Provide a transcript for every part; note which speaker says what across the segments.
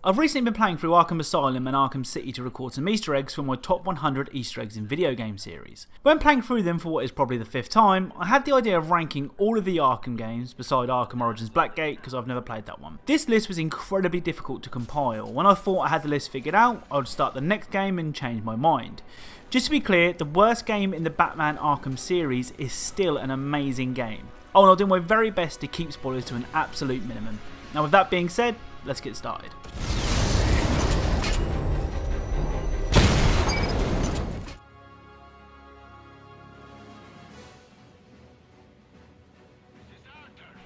Speaker 1: I've recently been playing through Arkham Asylum and Arkham City to record some Easter eggs for my top 100 Easter eggs in video game series. When playing through them for what is probably the 5th time, I had the idea of ranking all of the Arkham games beside Arkham Origins Blackgate because I've never played that one. This list was incredibly difficult to compile. When I thought I had the list figured out, I would start the next game and change my mind. Just to be clear, the worst game in the Batman Arkham series is still an amazing game. Oh, and I'll do my very best to keep spoilers to an absolute minimum. Now with that being said, let's get started.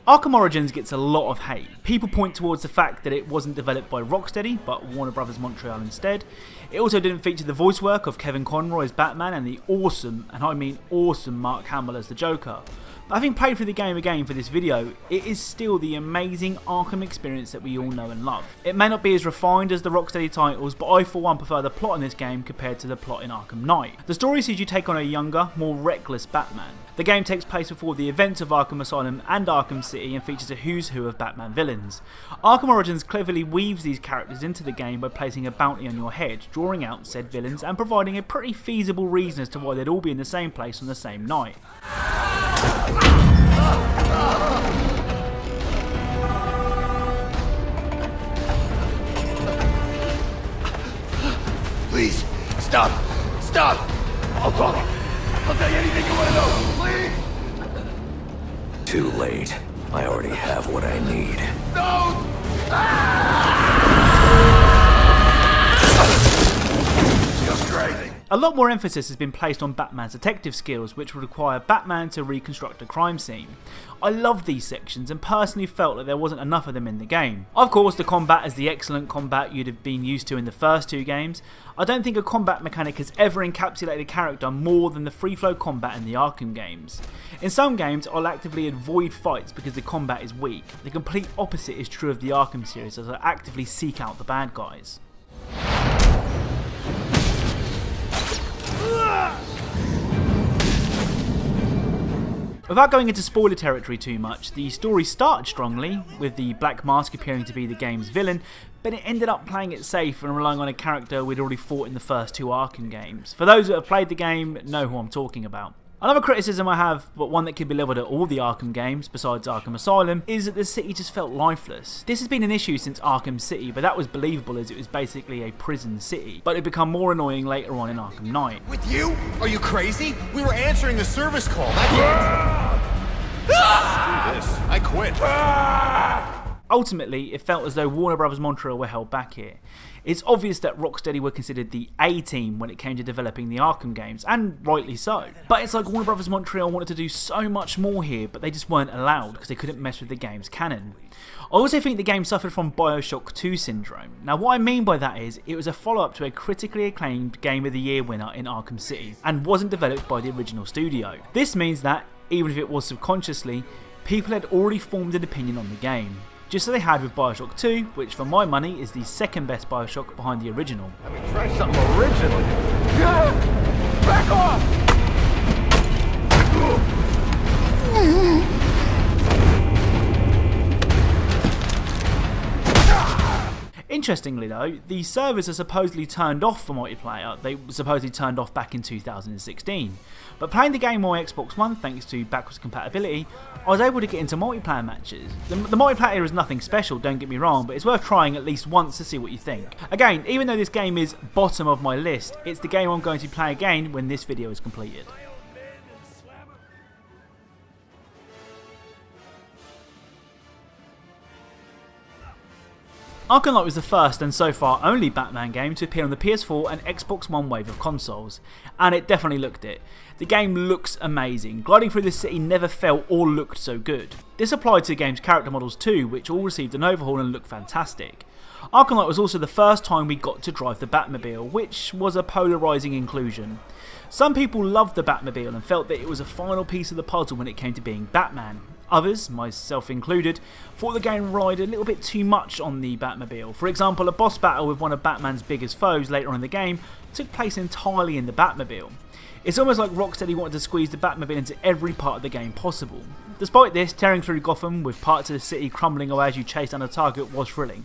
Speaker 1: Arkham Origins gets a lot of hate. People point towards the fact that it wasn't developed by Rocksteady, but Warner Bros. Montreal instead. It also didn't feature the voice work of Kevin Conroy as Batman and the awesome, and I mean awesome, Mark Hamill as the Joker. But having played through the game again for this video, it is still the amazing Arkham experience that we all know and love. It may not be as refined as the Rocksteady titles, but I for one prefer the plot in this game compared to the plot in Arkham Knight. The story sees you take on a younger, more reckless Batman. The game takes place before the events of Arkham Asylum and Arkham City and features a who's who of Batman villains. Arkham Origins cleverly weaves these characters into the game by placing a bounty on your head, drawing out said villains and providing a pretty feasible reason as to why they'd all be in the same place on the same night.
Speaker 2: Please, stop! Stop! I'll talk. I'll tell you anything you want to know, please!
Speaker 3: Too late. I already have what I need.
Speaker 2: No! Just crazy.
Speaker 1: A lot more emphasis has been placed on Batman's detective skills, which would require Batman to reconstruct a crime scene. I love these sections and personally felt that there wasn't enough of them in the game. Of course, the combat is the excellent combat you'd have been used to in the first two games. I don't think a combat mechanic has ever encapsulated a character more than the free flow combat in the Arkham games. In some games, I'll actively avoid fights because the combat is weak. The complete opposite is true of the Arkham series, as I actively seek out the bad guys. Without going into spoiler territory too much, the story started strongly, with the Black Mask appearing to be the game's villain, but it ended up playing it safe and relying on a character we'd already fought in the first two Arkham games. For those that have played the game, know who I'm talking about. Another criticism I have, but one that can be levelled at all the Arkham games besides Arkham Asylum, is that the city just felt lifeless. This has been an issue since Arkham City, but that was believable as it was basically a prison city, but it became more annoying later on in Arkham Knight.
Speaker 2: With you? Are you crazy? We were answering the service call. That's it. Screw this. I quit.
Speaker 1: Ultimately, it felt as though Warner Bros. Montreal were held back here. It's obvious that Rocksteady were considered the A-team when it came to developing the Arkham games, and rightly so. But it's like Warner Bros. Montreal wanted to do so much more here, but they just weren't allowed because they couldn't mess with the game's canon. I also think the game suffered from Bioshock 2 syndrome. Now what I mean by that is, it was a follow-up to a critically acclaimed Game of the Year winner in Arkham City, and wasn't developed by the original studio. This means that, even if it was subconsciously, people had already formed an opinion on the game. Just as they had with Bioshock 2, which for my money is the second best Bioshock behind the original.
Speaker 2: I mean, try something original. Back off!
Speaker 1: Interestingly though, the servers are supposedly turned off for multiplayer. They were supposedly turned off back in 2016. But playing the game on Xbox One, thanks to backwards compatibility, I was able to get into multiplayer matches. The multiplayer is nothing special, don't get me wrong, but it's worth trying at least once to see what you think. Again, even though this game is bottom of my list, it's the game I'm going to play again when this video is completed. Arkham Knight was the first and so far only Batman game to appear on the PS4 and Xbox One wave of consoles, and it definitely looked it. The game looks amazing. Gliding through the city never felt or looked so good. This applied to the game's character models too, which all received an overhaul and looked fantastic. Arkham Knight was also the first time we got to drive the Batmobile, which was a polarising inclusion. Some people loved the Batmobile and felt that it was a final piece of the puzzle when it came to being Batman. Others, myself included, thought the game relied a little bit too much on the Batmobile. For example, a boss battle with one of Batman's biggest foes later on in the game took place entirely in the Batmobile. It's almost like Rocksteady wanted to squeeze the Batmobile into every part of the game possible. Despite this, tearing through Gotham with parts of the city crumbling away as you chase down a target was thrilling.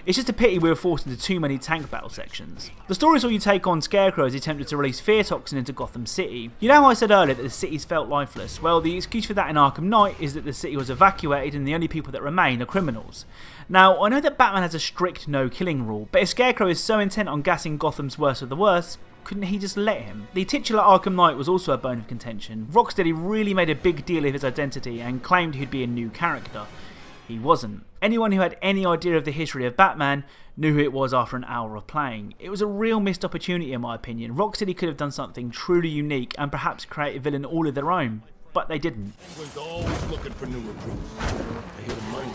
Speaker 1: It's just a pity we were forced into too many tank battle sections. The story saw you take on Scarecrow as he attempted to release fear toxin into Gotham City. You know how I said earlier that the cities felt lifeless? Well, the excuse for that in Arkham Knight is that the city was evacuated and the only people that remain are criminals. Now, I know that Batman has a strict no-killing rule, but if Scarecrow is so intent on gassing Gotham's worst of the worst, couldn't he just let him? The titular Arkham Knight was also a bone of contention. Rocksteady really made a big deal of his identity and claimed he'd be a new character. He wasn't. Anyone who had any idea of the history of Batman knew who it was after an hour of playing. It was a real missed opportunity in my opinion. Rocksteady could have done something truly unique and perhaps create a villain all of their own, but they didn't.
Speaker 4: Penguin's always looking for new recruits. I hear the money.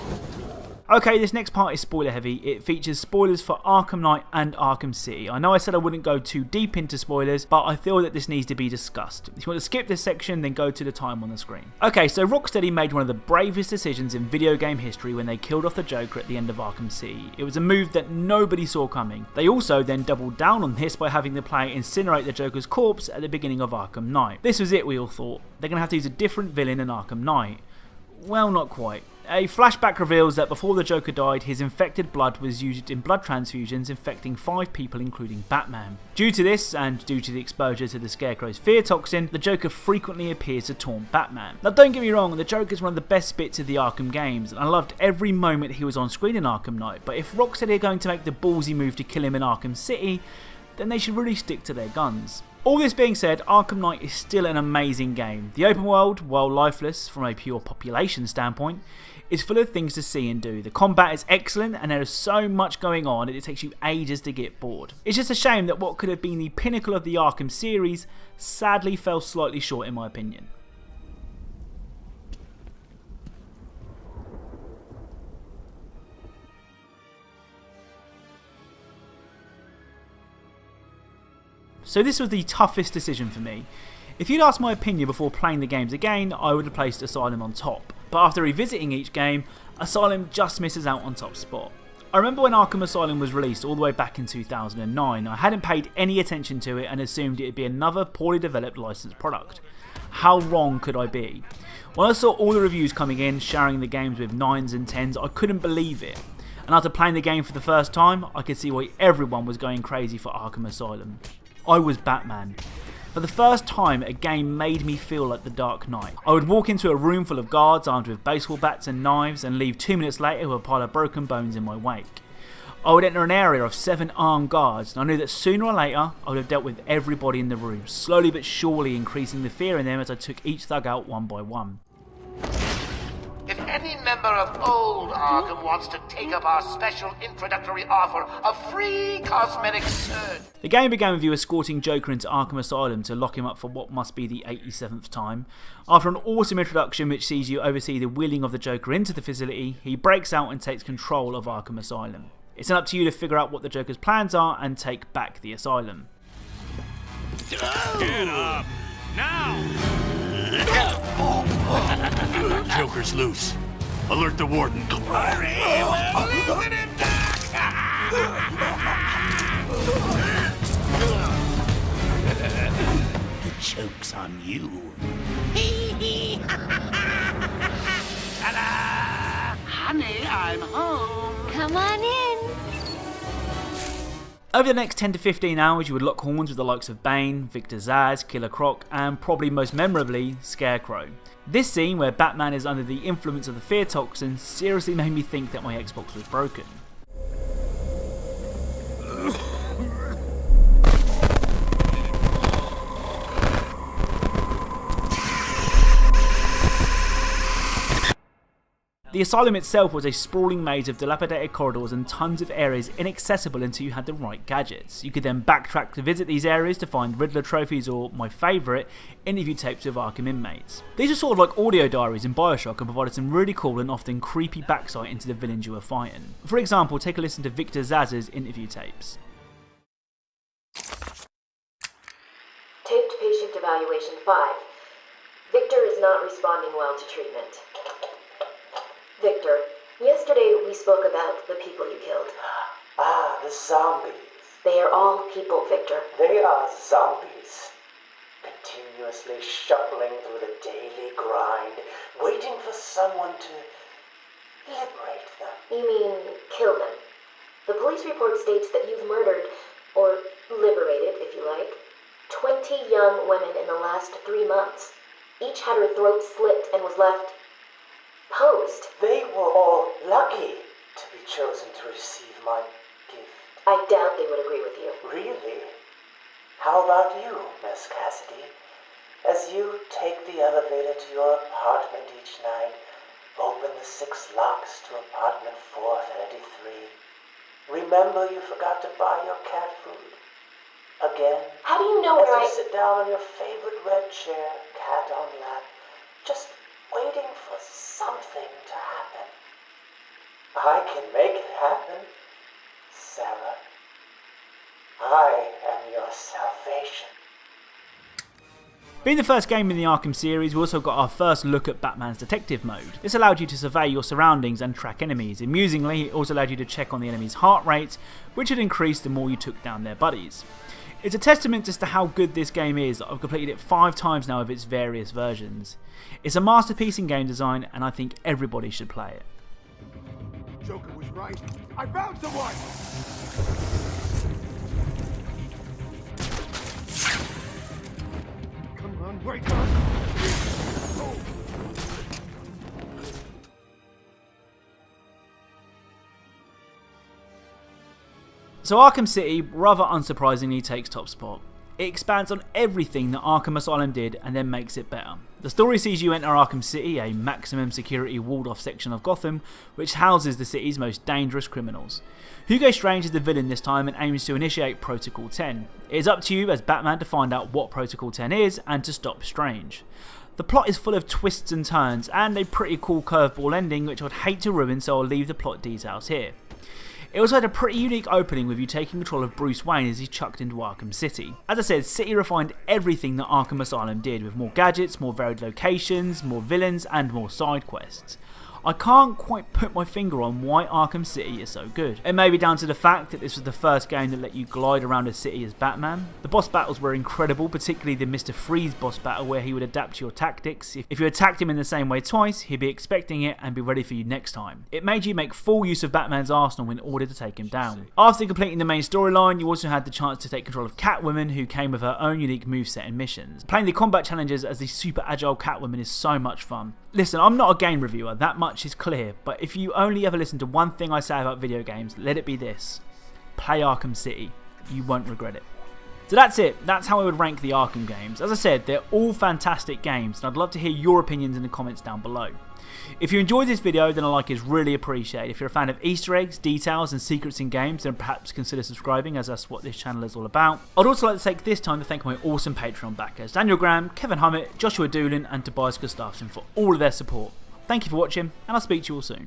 Speaker 1: Okay, this next part is spoiler heavy. It features spoilers for Arkham Knight and Arkham City. I know I said I wouldn't go too deep into spoilers, but I feel that this needs to be discussed. If you want to skip this section, then go to the time on the screen. Okay, so Rocksteady made one of the bravest decisions in video game history when they killed off the Joker at the end of Arkham City. It was a move that nobody saw coming. They also then doubled down on this by having the player incinerate the Joker's corpse at the beginning of Arkham Knight. This was it, we all thought. They're going to have to use a different villain in Arkham Knight. Well, not quite. A flashback reveals that before the Joker died, his infected blood was used in blood transfusions, infecting 5 people including Batman. Due to this, and due to the exposure to the Scarecrow's fear toxin, the Joker frequently appears to taunt Batman. Now don't get me wrong, the Joker is one of the best bits of the Arkham games, and I loved every moment he was on screen in Arkham Knight, but if Rocksteady are going to make the ballsy move to kill him in Arkham City, then they should really stick to their guns. All this being said, Arkham Knight is still an amazing game. The open world, while lifeless from a pure population standpoint, is full of things to see and do. The combat is excellent and there is so much going on that it takes you ages to get bored. It's just a shame that what could have been the pinnacle of the Arkham series sadly fell slightly short in my opinion. So this was the toughest decision for me. If you'd asked my opinion before playing the games again, I would have placed Asylum on top. But after revisiting each game, Asylum just misses out on top spot. I remember when Arkham Asylum was released all the way back in 2009, I hadn't paid any attention to it and assumed it would be another poorly developed licensed product. How wrong could I be? When I saw all the reviews coming in, sharing the games with 9s and 10s, I couldn't believe it. And after playing the game for the first time, I could see why everyone was going crazy for Arkham Asylum. I was Batman. For the first time, a game made me feel like the Dark Knight. I would walk into a room full of guards armed with baseball bats and knives and leave 2 minutes later with a pile of broken bones in my wake. I would enter an area of 7 armed guards and I knew that sooner or later I would have dealt with everybody in the room, slowly but surely increasing the fear in them as I took each thug out one by one.
Speaker 5: If any member of old Arkham wants to take up our special introductory offer of free cosmetic surgery.
Speaker 1: The game began with you escorting Joker into Arkham Asylum to lock him up for what must be the 87th time. After an awesome introduction which sees you oversee the wheeling of the Joker into the facility, he breaks out and takes control of Arkham Asylum. It's up to you to figure out what the Joker's plans are and take back the asylum.
Speaker 4: Get up! Now! Joker's loose. Alert the warden. Hurry! We're losing him! The joke's on you. Ta-da! Honey, I'm home.
Speaker 6: Come on in.
Speaker 1: Over the next 10 to 15 hours, you would lock horns with the likes of Bane, Victor Zsasz, Killer Croc, and probably most memorably, Scarecrow. This scene where Batman is under the influence of the fear toxin seriously made me think that my Xbox was broken. The asylum itself was a sprawling maze of dilapidated corridors and tons of areas inaccessible until you had the right gadgets. You could then backtrack to visit these areas to find Riddler trophies or, my favourite, interview tapes of Arkham inmates. These are sort of like audio diaries in Bioshock and provided some really cool and often creepy backsight into the villains you were fighting. For example, take a listen to Victor Zsasz's interview tapes.
Speaker 7: Taped patient evaluation 5. Victor is not responding well to treatment. Victor, yesterday we spoke about the people you killed.
Speaker 8: Ah, the zombies.
Speaker 7: They are all people, Victor.
Speaker 8: They are zombies. Continuously shuffling through the daily grind, waiting for someone to liberate them.
Speaker 7: You mean kill them? The police report states that you've murdered, or liberated if you like, 20 young women in the last 3 months. Each had her throat slit and was left posed.
Speaker 8: They were all lucky to be chosen to receive my gift.
Speaker 7: I doubt they would agree with you.
Speaker 8: Really? How about you, Miss Cassidy? As you take the elevator to your apartment each night, open the 6 locks to apartment 433. Remember you forgot to buy your cat food. Again.
Speaker 7: How do you know where
Speaker 8: As you sit down on your favorite red chair, cat on lap, just waiting for something to happen. I can make it happen, Sarah. I am your salvation.
Speaker 1: Being the first game in the Arkham series, we also got our first look at Batman's detective mode. This allowed you to survey your surroundings and track enemies. Amusingly, it also allowed you to check on the enemy's heart rate, which had increased the more you took down their buddies. It's a testament as to how good this game is that I've completed it 5 times now of its various versions. It's a masterpiece in game design, and I think everybody should play it.
Speaker 4: Joker was right. I found someone! Come on, wake up! Oh.
Speaker 1: So Arkham City, rather unsurprisingly, takes top spot. It expands on everything that Arkham Asylum did and then makes it better. The story sees you enter Arkham City, a maximum security walled off section of Gotham, which houses the city's most dangerous criminals. Hugo Strange is the villain this time and aims to initiate Protocol 10. It is up to you as Batman to find out what Protocol 10 is and to stop Strange. The plot is full of twists and turns and a pretty cool curveball ending which I'd hate to ruin, so I'll leave the plot details here. It also had a pretty unique opening with you taking control of Bruce Wayne as he's chucked into Arkham City. As I said, City refined everything that Arkham Asylum did, with more gadgets, more varied locations, more villains and more side quests. I can't quite put my finger on why Arkham City is so good. It may be down to the fact that this was the first game that let you glide around a city as Batman. The boss battles were incredible, particularly the Mr. Freeze boss battle where he would adapt to your tactics. If you attacked him in the same way twice, he'd be expecting it and be ready for you next time. It made you make full use of Batman's arsenal in order to take him down. After completing the main storyline, you also had the chance to take control of Catwoman, who came with her own unique moveset and missions. Playing the combat challenges as the super agile Catwoman is so much fun. Listen, I'm not a game reviewer, that much is clear, but if you only ever listen to one thing I say about video games, let it be this: play Arkham City. You won't regret it. So that's it, that's how I would rank the Arkham games. As I said, they're all fantastic games, and I'd love to hear your opinions in the comments down below. If you enjoyed this video, then a like is really appreciated. If you're a fan of Easter eggs, details and secrets in games, then perhaps consider subscribing, as that's what this channel is all about. I'd also like to take this time to thank my awesome Patreon backers, Daniel Graham, Kevin Hummett, Joshua Doolin and Tobias Gustafsson for all of their support. Thank you for watching, and I'll speak to you all soon.